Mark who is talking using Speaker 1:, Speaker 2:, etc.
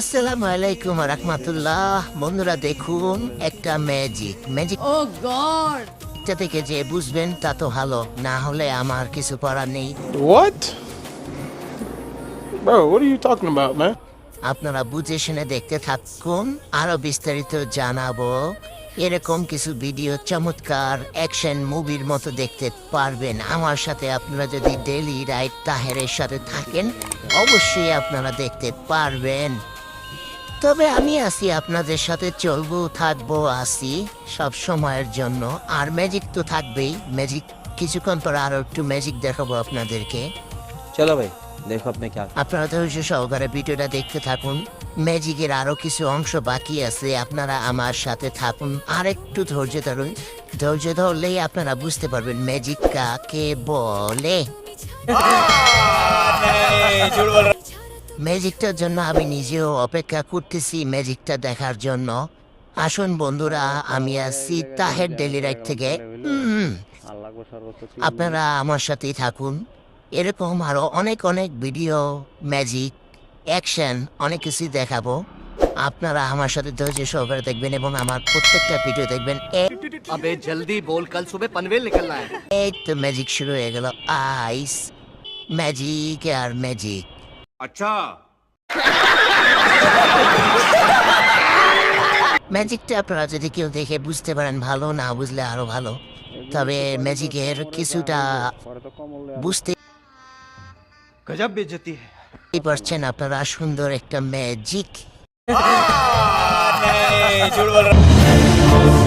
Speaker 1: আসসালামু আলাইকুম রাহমাতুল্লাহ। বন্ধুরা দেখুন একটা ম্যাজিক
Speaker 2: ও গড
Speaker 1: এটা থেকে যে বুঝবেন তা তো ভালো, না হলে আমার কিছু করার নেই।
Speaker 3: What? Bro, what are you talking about, man?
Speaker 1: আপনারা বুঝে শুনে দেখতে থাকুন, আরো বিস্তারিত জানাবো। এরকম কিছু ভিডিও চমৎকার অ্যাকশন মুভির মতো দেখতে পারবেন আমার সাথে। আপনারা যদি ডেইলি রাইট তাহেরের সাথে থাকেন অবশ্যই আপনারা দেখতে পারবেন। তবে আমি আছি আপনাদের সাথে, চলবো থাকবো আছি সব সময়ের জন্য। আর ম্যাজিক তো থাকবেই, ম্যাজিক কিছুক্ষণ পর আরো একটু ম্যাজিক দেখাবো আপনাদেরকে।
Speaker 4: चलो भाई देखो अब मैं क्या
Speaker 1: আপনারা ধৈর্য সহকারে ভিডিওটা দেখতে থাকুন। ম্যাজিকের আরো কিছু অংশ বাকি আছে, আপনারা আমার সাথে থাকুন। আর একটু ধৈর্য ধরুন, ধৈর্য ধরলেই আপনারা বুঝতে পারবেন ম্যাজিক কাকে বলে। ম্যাজিকটার জন্য আমি নিজেও অপেক্ষা করতেছি ম্যাজিকটা দেখার জন্য। আসুন বন্ধুরা, আমি আছি তাহের ডেলি রাইট থেকে। আপনারা আমার সাথেই থাকুন। এরকম আরো অনেক ভিডিও ম্যাজিক অ্যাকশন অনেক কিছুই দেখাবো। আপনারা আমার সাথে ধৈর্য সহকারে দেখবেন এবং আমার প্রত্যেকটা ভিডিও দেখবেন।
Speaker 5: अबे जल्दी बोल, कल सुबह पनवेल निकलना है।
Speaker 1: এই তো ম্যাজিক শুরু হয়ে গেল। আইস ম্যাজিক আর ম্যাজিক।
Speaker 5: अच्छा
Speaker 1: ম্যাজিকটা আপনারা যদি কেউ দেখে বুঝতে পারেন ভালো, না বুঝলে আরো ভালো। তবে ম্যাজিকের কিছুটা বুঝতে
Speaker 5: गजब बेइज्जती है।
Speaker 1: পারছেন আপনারা। সুন্দর একটা ম্যাজিক।
Speaker 5: नहीं झूठ बोल रहा